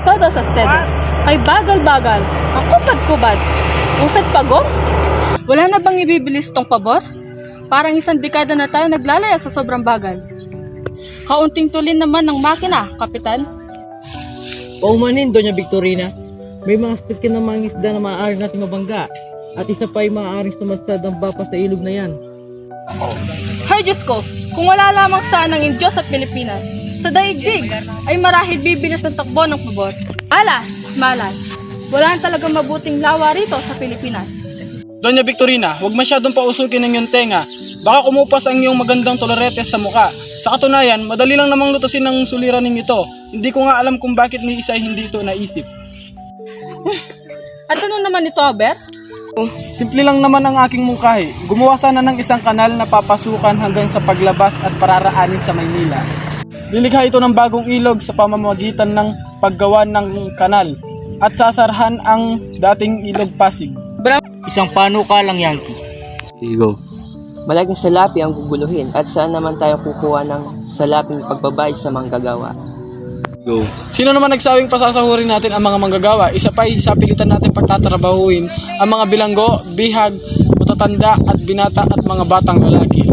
Todos ustedes ay bagal-bagal, ang kubad-kubad, usad pagong. Wala na bang ibibilis tong pabor? Parang isang dekada na tayo naglalayag sa sobrang bagal. Kaunting tulin naman ng makina, Kapitan. Paumanin, Doña Victorina. May mga stikin na mga isda na maaari natin mabangga. At isa pa ay maaaring sumadsad ang bapa sa ilog na yan. Hay Diyos ko, kung wala lamang sana ng Diyos sa Pilipinas, sa daigdig ay marahil bibilis ng takbo ng pabor. Malas. Wala talagang mabuting lawa rito sa Pilipinas. Doña Victorina, huwag masyadong pausukin ng iyong tenga. Baka kumupas ang iyong magandang toloretes sa muka. Sa katunayan, madali lang namang lutusin ng suliran ninyo ito. Hindi ko nga alam kung bakit ni Isay hindi ito naisip. At ano naman ito, Aber? Simple lang naman ang aking mungkahi. Gumawa sana ng isang kanal na papasukan hanggang sa paglabas at pararaanin sa Maynila. Lilikha ito ng bagong ilog sa pamamagitan ng paggawa ng kanal at sasarhan ang dating ilog Pasig. Isang panukalang Yankee. Igo. Malaking salapi ang guguluhin at saan naman tayo kukuha ng salaping pagbabayad sa manggagawa. Go. Sino naman nagsawing pasasahurin natin ang mga manggagawa? Isa pa sa pilitan natin pagtatrabahuin ang mga bilanggo, bihag, matatanda at binata at mga batang lalaki.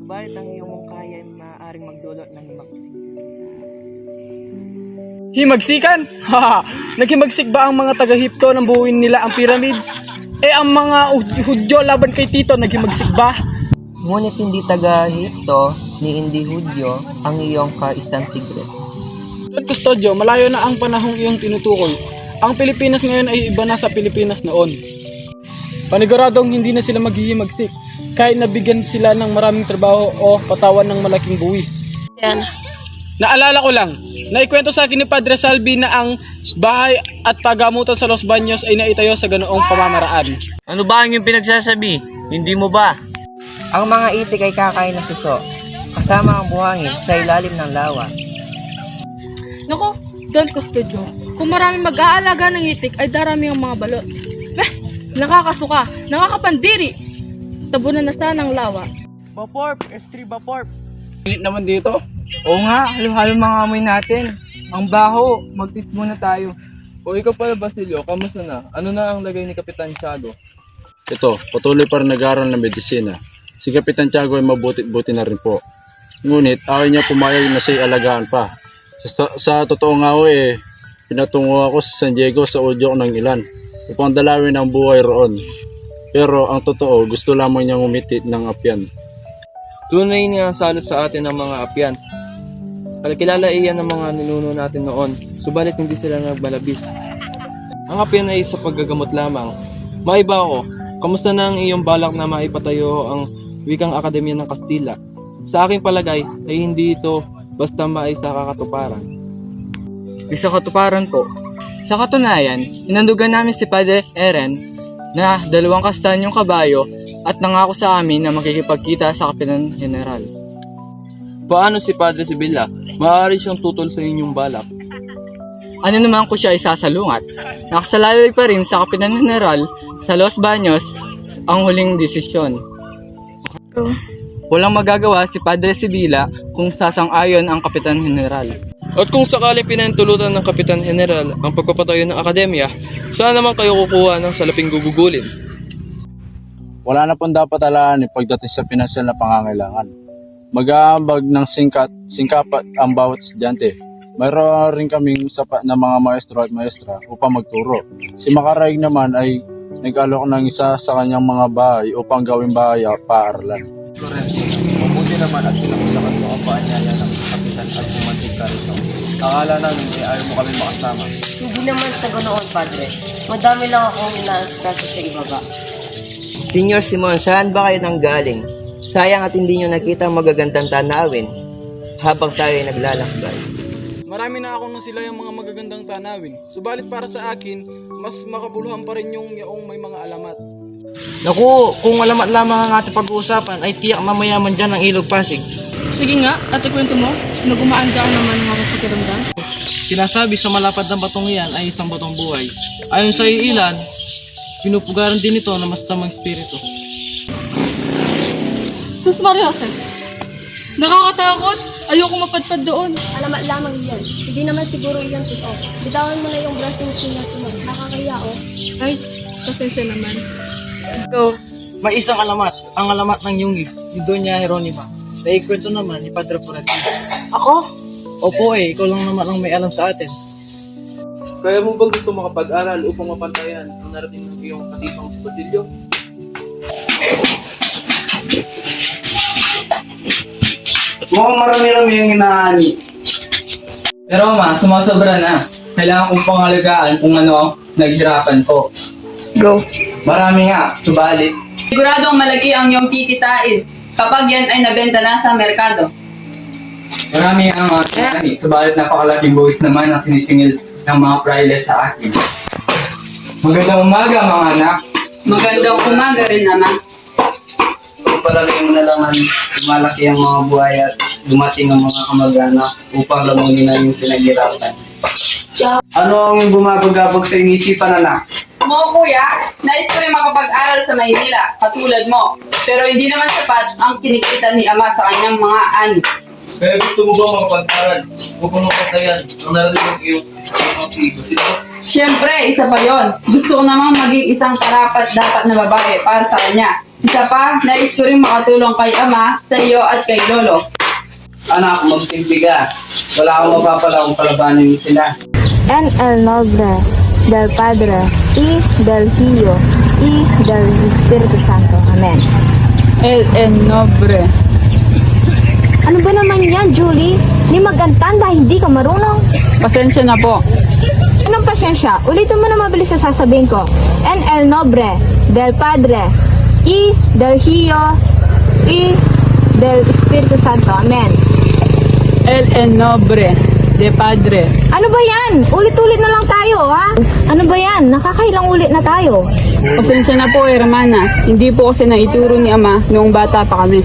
Subalit ang iyong mungkahi ay maaaring magdulot ng himagsik. Himagsikan? Haha! Naghimagsik ba ang mga taga-Hipto nang buuin nila ang pyramid? Ang mga Hudyo laban kay Tito naghimagsik ba? Ngunit hindi taga-Hipto ni hindi Hudyo ang iyong kaisang tigre. Don Custodio, malayo na ang panahong iyong tinutukoy. Ang Pilipinas ngayon ay iba na sa Pilipinas noon. Paniguradong hindi na sila maghihimagsik kahit nabigyan sila ng maraming trabaho o patawan ng malaking buwis. Yan. Naalala ko lang, naikwento sa akin ni Padre Salvi na ang bahay at pagamutan sa Los Baños ay naitayo sa ganoong pamamaraan. Ano ba ang iyong pinagsasabi? Hindi mo ba? Ang mga itik ay kakain ng suso, kasama ang buhangin sa ilalim ng lawa. Naku, Don Custodio, kung marami mag-aalaga ng itik ay darami ang mga balot. Nakakasuka, nakakapandiri. Tabunan na sana ang lawa. Baporp, S3 Baporp. Init naman dito. Oo nga, halo-halo mga amoy natin. Ang baho, mag-test muna tayo. O ikaw pala Basilio, kamusta na? Ano na ang lagay ni Kapitan Tiago? Ito, patuloy pa rin nag-aaral ng medisina. Si Kapitan Tiago ay mabuti-buti na rin po. Ngunit ayaw niya pumayag na siya'y alagaan pa. Sa totoo nga ho pinatungo ako sa San Diego sa udyok ng ilan upang dalawin ang buhay roon. Pero ang totoo, gusto lamang niyang umiti ng apyan. Tunay nga salot sa atin ang mga apyan. Kilala iyan ng mga ninuno natin noon, subalit hindi sila nagbalabis. Ang apyan ay sa paggagamot lamang. Maiba ako, kamusta na ang iyong balak na maipatayo ang wikang akademya ng Kastila? Sa aking palagay ay hindi ito basta maisa kakatuparan. Isa katuparan po. Sa katunayan, inandugan namin si Padre Eren na 2 kastanyong kabayo at nangako sa amin na makikipagkita sa Kapitan General. Paano si Padre Sibilla? Maaari siyang tutol sa inyong balak. Ano naman kung siya ay sasalungat? Nakasalalay pa rin sa Kapitan General sa Los Baños ang huling desisyon. Walang magagawa si Padre Sibilla kung sasang-ayon ang Kapitan General. At kung sakaling pinahintulutan ng Kapitan General ang pagpapatayo ng akademya, saan naman kayo kukuha ng salaping gugugulin? Wala na pong dapat alahanin pagdating sa pinansyal na pangangailangan. Mag-aambag ng singkapat ang bawat estudyante. Mayroon rin kaming sapat na mga maestro at maestra upang magturo. Si Makaraig naman ay nag-alok ng isa sa kanyang mga bahay upang gawing bahay paaralan. Mabuti naman at pinakulakan mo ang paanyaya ng kapitan at pumantig ka rito. Akala namin ay ayaw mo kami makasama. Hindi naman sa ganoon, Padre. Madami lang akong inaasikaso sa ibaba. Senyor Simon, saan ba kayo nanggaling? Sayang at hindi nyo nakita ang magagandang tanawin habang tayo ay naglalakbay. Marami na akong nasila yung mga magagandang tanawin. Subalit para sa akin, mas makabuluhan pa rin yung yaong may mga alamat. Naku, kung alamat lamang ang ating pag-uusapan ay tiyak na mayaman dyan ang Ilog Pasig. Sige nga, ate kwento mo, nagumaan ka naman ng aking pakiramdam. Sinasabi sa malapad na batong iyan ay isang batong buhay. Ayon sa ilan, pinupugaran din ito ng masamang espiritu. Sus Maria Jose, nakakatakot. Ayoko mapadpad doon. Alamat lamang yan. Hindi naman siguro yan totoo. Bitawan mo na yung brasing sinasunod. Nakakaya oh. Ay, pasensya naman. Ito, may isang alamat. Ang alamat ng Yungif, ni Doña Jeronima. Sa ikwento naman ni Padre Florentino. Ako? Opo ikaw lang naman ang may alam sa atin. Kaya mo ba gusto makapag-aral upang mapantayan ang narating ng iyong katipang si Basilio? Mukhang marami-rami yung inaani. Pero ma, sumasobra na. Kailangan kong pangalagaan kung ano naghirapan ko. Go. Marami nga, subalit. Siguradong malaki ang iyong kikitain kapag yan ay nabenta na sa merkado. Marami ang mga tinani, subalit napakalaking buwis naman ang sinisingil ng mga praile sa akin. Magandang umaga mga anak. Magandang umaga rin naman. Palagay mo na lang lumalaki ang mga buhay at dumating ang mga kamag-anak upang lamunin na yung pinaghirapan. Ano ang bumabagabag sa iyong isipan, anak? Mo kuya, nais ko rin makapag-aral sa Maynila, katulad mo. Pero hindi naman sapat ang kinikita ni Ama sa kanyang mga ani. Kaya gusto mo ba makapag-aral upang mapantayan ang narating ng iyong si Basilio? Siyempre, isa pa yon. Gusto ko namang maging isang karapat-dapat na babae para sa kanya. Isa pa, nais ko rin makatulong kay Ama, sa iyo at kay Lolo. Anak, magtimpi ka. Wala akong mapapala kung palabanin mo sila. En el nombre del Padre, y del Hijo, y del Espíritu Santo. Amen. El Enobre. Ano ba naman yan, Julie? Ni magantanda, hindi ka marunong. Pasensya na po. Anong pasyensya? Ulitin mo na mabilis sa sasabihin ko. En el nombre del Padre, y del Hijo, y del Espíritu Santo. Amen. El Enobre de Padre. Ano ba yan? Ulit-ulit na lang tayo, ha? Ano ba yan? Nakakailang ulit na tayo. Pasensya na po, hermana. Hindi po kasi naituro ni Ama noong bata pa kami.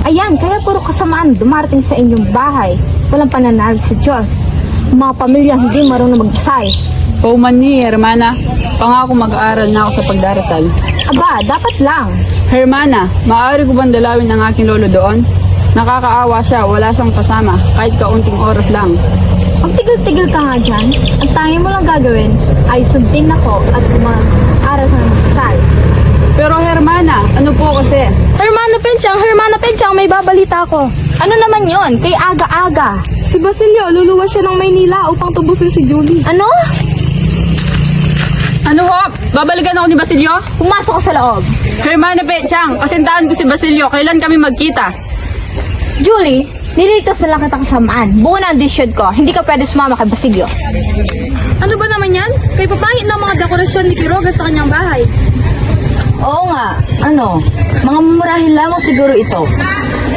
Ayan, kaya puro kasamaan dumarating sa inyong bahay. Walang pananalig sa Diyos. Mga pamilya hindi marunong mag-isay. Paumani, hermana. Pangako mag-aaral na ako sa pagdarasal. Aba, dapat lang. Hermana, maaari ko bang dalawin ang aking lolo doon? Nakakaawa siya, wala siyang kasama, kahit kaunting oras lang. Magtigil-tigil ka nga dyan. Ang tangi mo lang gagawin ay sundin ako at mag-aral ka ng mag-isay. Pero hermana, ano po kasi? Hermana Penchang, may babalita ko. Ano naman yon? Kay aga-aga. Si Basilio, luluwas siya ng Maynila upang tubusin si Julie. Ano? Ano ho? Babalikan ako ni Basilio? Pumasok ka sa loob. Hermana Pechang, kasintahan ko si Basilio, kailan kami magkita? Julie, nililigtas na lang kita kasamaan. Buo na ang decision ko. Hindi ka pwede sumama kay Basilio. Ano ba naman yan? Kay papangit ng mga dekorasyon ni Quiroga sa kanyang bahay. Oo nga. Ano? Mga mumurahin lamang siguro ito.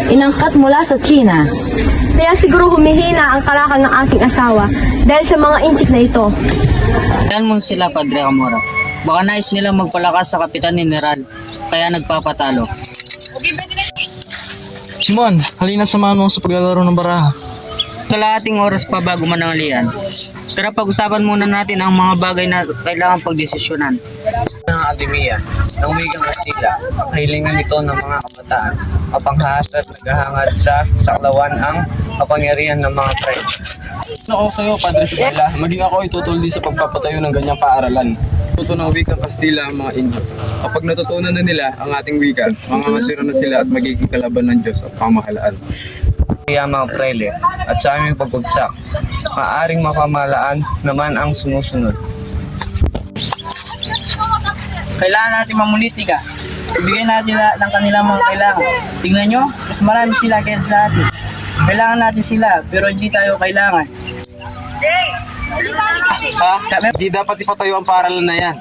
Inangkat mula sa China. Kaya siguro humihina ang kalakal ng aking asawa dahil sa mga inchik na ito. Ayan mo sila, Padre Amora. Baka nais nilang magpalakas sa Kapitan General, kaya nagpapatalo. Simon, halina't samahan mo sa paglalaro ng baraha. Kalahating oras pa bago mananghalian. Tara pag-usapan muna natin ang mga bagay na kailangan pagdesisyonan. Ng akademiya ng Wigang Kastila, kahilingan ito ng mga kabataan, kapanghahas at naghahangad sa saklawan ang kapangyarihan ng mga tren. Ako sa'yo, Padre Isabela, maging ako itutuldi sa pagpapatayo ng ganyang paaralan. Tuto ng wikang Kastila ang mga Indio. Kapag natutunan na nila ang ating wika, mangangatira na sila at magiging kalaban ng Diyos at pamahalaan. Kaya mga prele, at sa aming pagbagsak, maaring mapamalaan naman ang sumusunod. Kailangan natin mamulitika. Ibigay natin lahat ng kanilang mga kailangan. Tingnan nyo, mas marami sila kaysa sa atin. Kailangan natin sila, pero hindi tayo kailangan. Di dapat ipatayo ang paaralan na yan.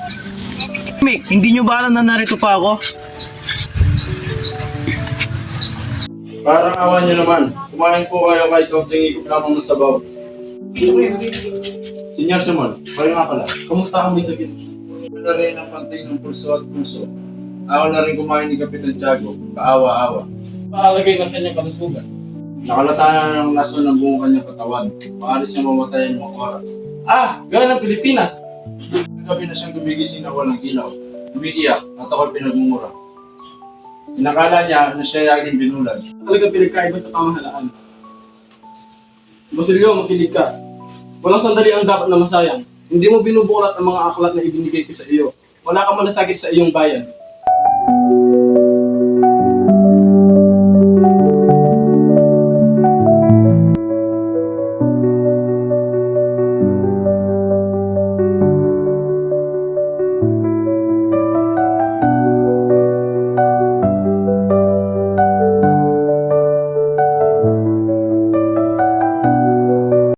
Mick, hindi nyo ba alam na narito pa ako? Parang awan nyo naman. Kumain po kayo kahit kaunting ikot lamang ng sabaw. Senyor Simon, kayo nga pala. Kamusta ang may sakit? Ako na rin ang pantay ng pulso at puso. Ako na rin kumain ni Kapitan Tiago, kaawa-awa. Paalagay ng kanyang kalusugan. Nakalata na ng laso ng buong kanyang katawan. Maalis niya mamatayan mga oras. Gano'n ng Pilipinas. Gabi na siyang gumigising na walang ilaw. Umiiyak at ako'y pinagmumura. Inakala niya na siya yaging binulag. Talagang pinagkaiba sa pamahalaan. Basilio, makinig ka. Walang sandali ang dapat na masayang. Hindi mo binubulat ang mga aklat na ibinigay ko sa iyo. Wala ka malasakit sa iyong bayan.